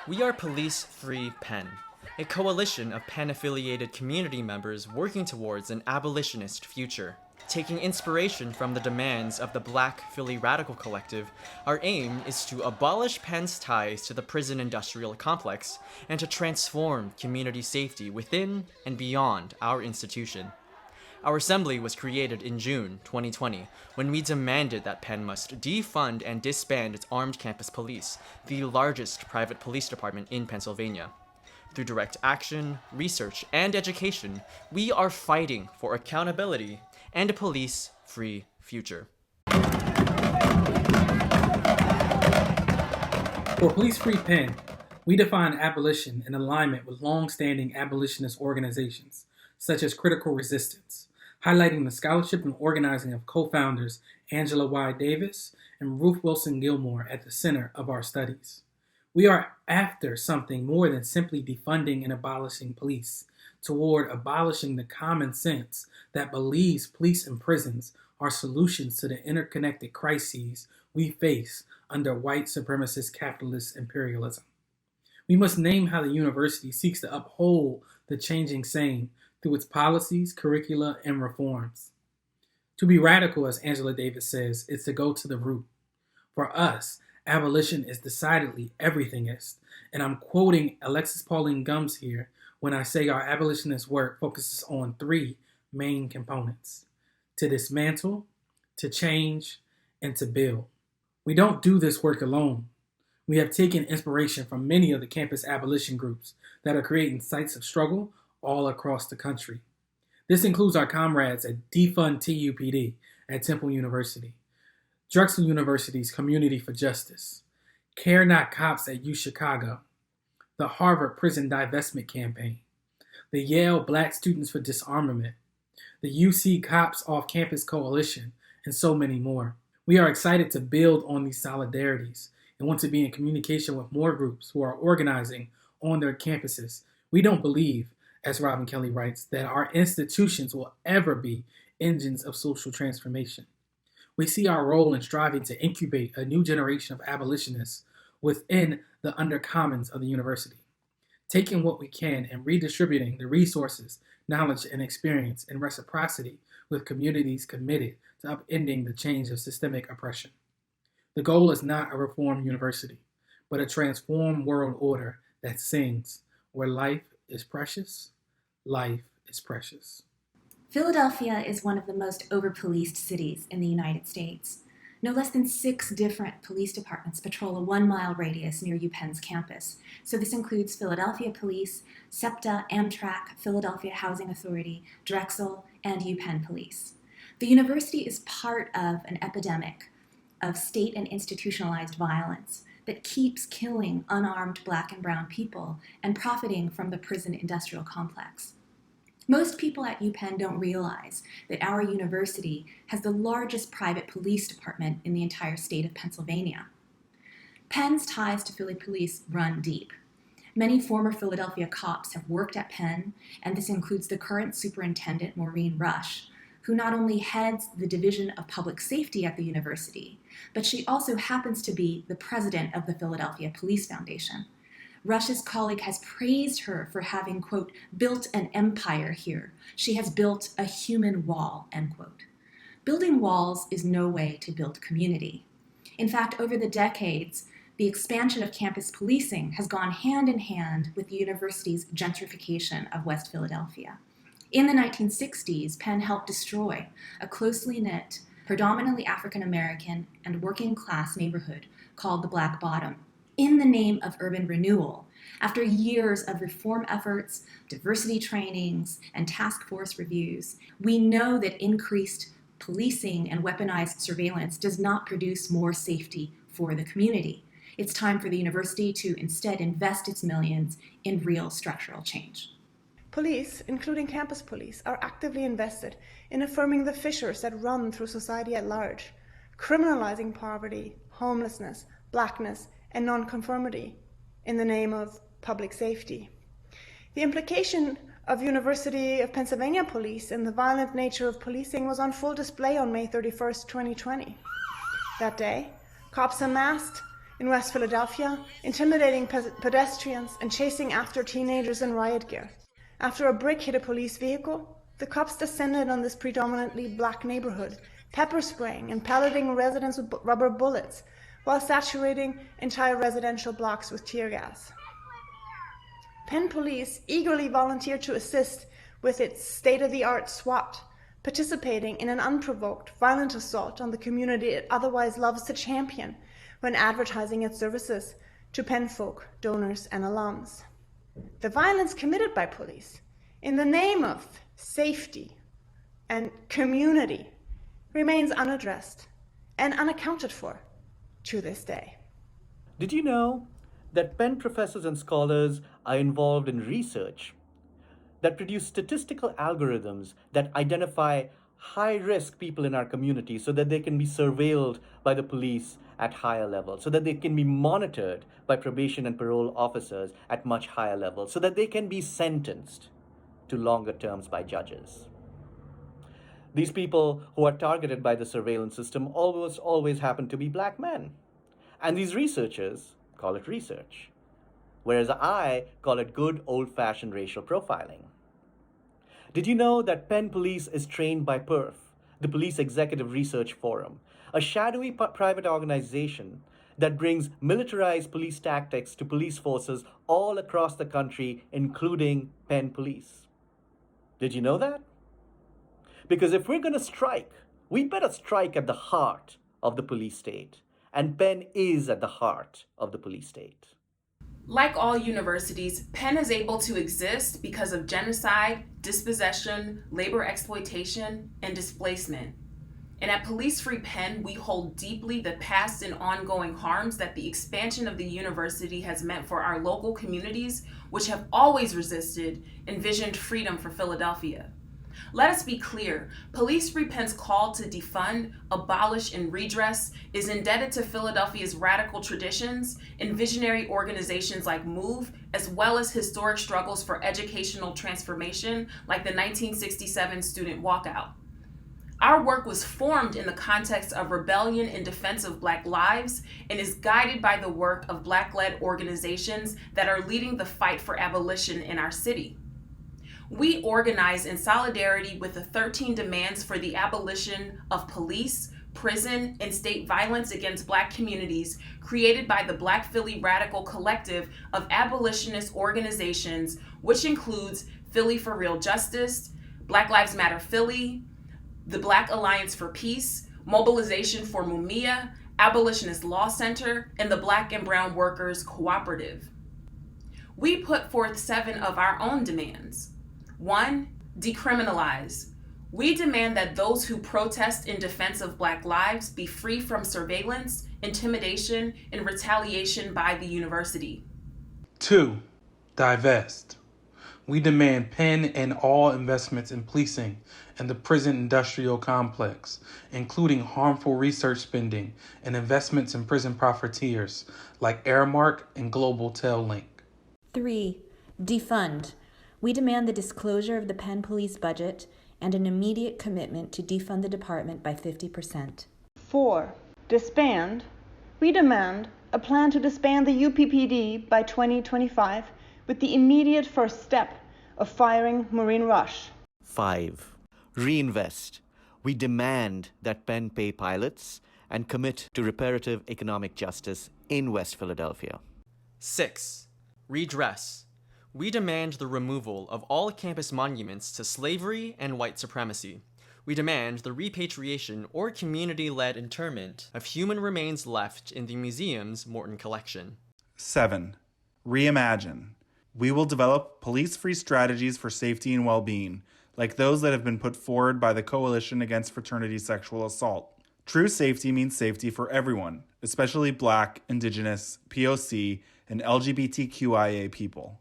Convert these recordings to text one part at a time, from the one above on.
We are Police Free Penn, a coalition of Penn-affiliated community members working towards an abolitionist future. Taking inspiration from the demands of the Black Philly Radical Collective, our aim is to abolish Penn's ties to the prison industrial complex and to transform community safety within and beyond our institution. Our assembly was created in June 2020 when we demanded that Penn must defund and disband its armed campus police, the largest private police department in Pennsylvania. Through direct action, research, and education, we are fighting for accountability and a police-free future. For Police Free Penn, we define abolition in alignment with long-standing abolitionist organizations, such as Critical Resistance, highlighting the scholarship and organizing of co-founders Angela Y. Davis and Ruth Wilson Gilmore at the center of our studies. We are after something more than simply defunding and abolishing police, toward abolishing the common sense that believes police and prisons are solutions to the interconnected crises we face under white supremacist capitalist imperialism. We must name how the university seeks to uphold the changing same through its policies, curricula, and reforms. To be radical, as Angela Davis says, is to go to the root. For us, abolition is decidedly everythingist, and I'm quoting Alexis Pauline Gumbs here when I say our abolitionist work focuses on three main components: to dismantle, to change, and to build. We don't do this work alone. We have taken inspiration from many of the campus abolition groups that are creating sites of struggle all across the country. This includes our comrades at Defund TUPD at Temple University, Drexel University's Community for Justice, Care Not Cops at UChicago, the Harvard Prison Divestment Campaign, the Yale Black Students for Disarmament, the UC Cops Off-Campus Coalition, and so many more. We are excited to build on these solidarities and want to be in communication with more groups who are organizing on their campuses. We don't believe, as Robin Kelly writes, that our institutions will ever be engines of social transformation. We see our role in striving to incubate a new generation of abolitionists within the undercommons of the university, taking what we can and redistributing the resources, knowledge, and experience in reciprocity with communities committed to upending the change of systemic oppression. The goal is not a reformed university, but a transformed world order that sings, where life is precious, life is precious. Philadelphia is one of the most over-policed cities in the United States. No less than 6 different police departments patrol a 1-mile radius near UPenn's campus. So this includes Philadelphia Police, SEPTA, Amtrak, Philadelphia Housing Authority, Drexel, and UPenn Police. The university is part of an epidemic of state and institutionalized violence that keeps killing unarmed Black and brown people and profiting from the prison industrial complex. Most people at UPenn don't realize that our university has the largest private police department in the entire state of Pennsylvania. Penn's ties to Philly police run deep. Many former Philadelphia cops have worked at Penn, and this includes the current superintendent, Maureen Rush, who not only heads the Division of Public Safety at the university, but she also happens to be the president of the Philadelphia Police Foundation. Rush's colleague has praised her for having, quote, built an empire here. She has built a human wall, end quote. Building walls is no way to build community. In fact, over the decades, the expansion of campus policing has gone hand in hand with the university's gentrification of West Philadelphia. In the 1960s, Penn helped destroy a closely knit, predominantly African American and working class neighborhood called the Black Bottom, in the name of urban renewal, after years of reform efforts, diversity trainings, and task force reviews. We know that increased policing and weaponized surveillance does not produce more safety for the community. It's time for the university to instead invest its millions in real structural change. Police, including campus police, are actively invested in affirming the fissures that run through society at large, criminalizing poverty, homelessness, blackness, and nonconformity in the name of public safety. The implication of University of Pennsylvania police and the violent nature of policing was on full display on May 31st, 2020. That day, cops amassed in West Philadelphia, intimidating pedestrians and chasing after teenagers in riot gear. After a brick hit a police vehicle, the cops descended on this predominantly black neighborhood, pepper spraying and pelleting residents with rubber bullets, while saturating entire residential blocks with tear gas. Penn police eagerly volunteered to assist with its state-of-the-art SWAT, participating in an unprovoked, violent assault on the community it otherwise loves to champion when advertising its services to Penn folk, donors, and alums. The violence committed by police in the name of safety and community remains unaddressed and unaccounted for to this day. Did you know that Penn professors and scholars are involved in research that produce statistical algorithms that identify high-risk people in our community so that they can be surveilled by the police at higher levels, so that they can be monitored by probation and parole officers at much higher levels, so that they can be sentenced to longer terms by judges. These people who are targeted by the surveillance system almost always happen to be black men. And these researchers call it research, whereas I call it good old-fashioned racial profiling. Did you know that Penn Police is trained by PERF, the Police Executive Research Forum, a shadowy private organization that brings militarized police tactics to police forces all across the country, including Penn Police? Did you know that? Because if we're going to strike, we better strike at the heart of the police state. And Penn is at the heart of the police state. Like all universities, Penn is able to exist because of genocide, dispossession, labor exploitation, and displacement. And at Police Free Penn, we hold deeply the past and ongoing harms that the expansion of the university has meant for our local communities, which have always resisted envisioned freedom for Philadelphia. Let us be clear, Police Free Penn's call to defund, abolish, and redress is indebted to Philadelphia's radical traditions and visionary organizations like MOVE, as well as historic struggles for educational transformation like the 1967 student walkout. Our work was formed in the context of rebellion in defense of Black lives and is guided by the work of Black-led organizations that are leading the fight for abolition in our city. We organize in solidarity with the 13 demands for the abolition of police, prison, and state violence against Black communities created by the Black Philly Radical Collective of abolitionist organizations, which includes Philly for Real Justice, Black Lives Matter Philly, the Black Alliance for Peace, Mobilization for Mumia, Abolitionist Law Center, and the Black and Brown Workers Cooperative. We put forth 7 of our own demands. 1, decriminalize. We demand that those who protest in defense of Black lives be free from surveillance, intimidation, and retaliation by the university. 2, divest. We demand Penn and all investments in policing and the prison industrial complex, including harmful research spending and investments in prison profiteers like Aramark and Global Tel Link. 3, defund. We demand the disclosure of the Penn Police budget and an immediate commitment to defund the department by 50%. 4, disband. We demand a plan to disband the UPPD by 2025 with the immediate first step of firing Maureen Rush. 5, reinvest. We demand that Penn pay pilots and commit to reparative economic justice in West Philadelphia. 6, redress. We demand the removal of all campus monuments to slavery and white supremacy. We demand the repatriation or community-led interment of human remains left in the museum's Morton collection. 7, reimagine. We will develop police-free strategies for safety and well-being, like those that have been put forward by the Coalition Against Fraternity Sexual Assault. True safety means safety for everyone, especially Black, Indigenous, POC, and LGBTQIA people.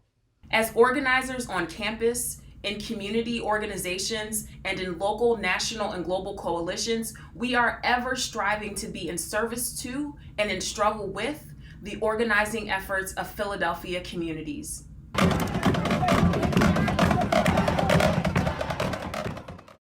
As organizers on campus, in community organizations, and in local, national, and global coalitions, we are ever striving to be in service to and in struggle with the organizing efforts of Philadelphia communities.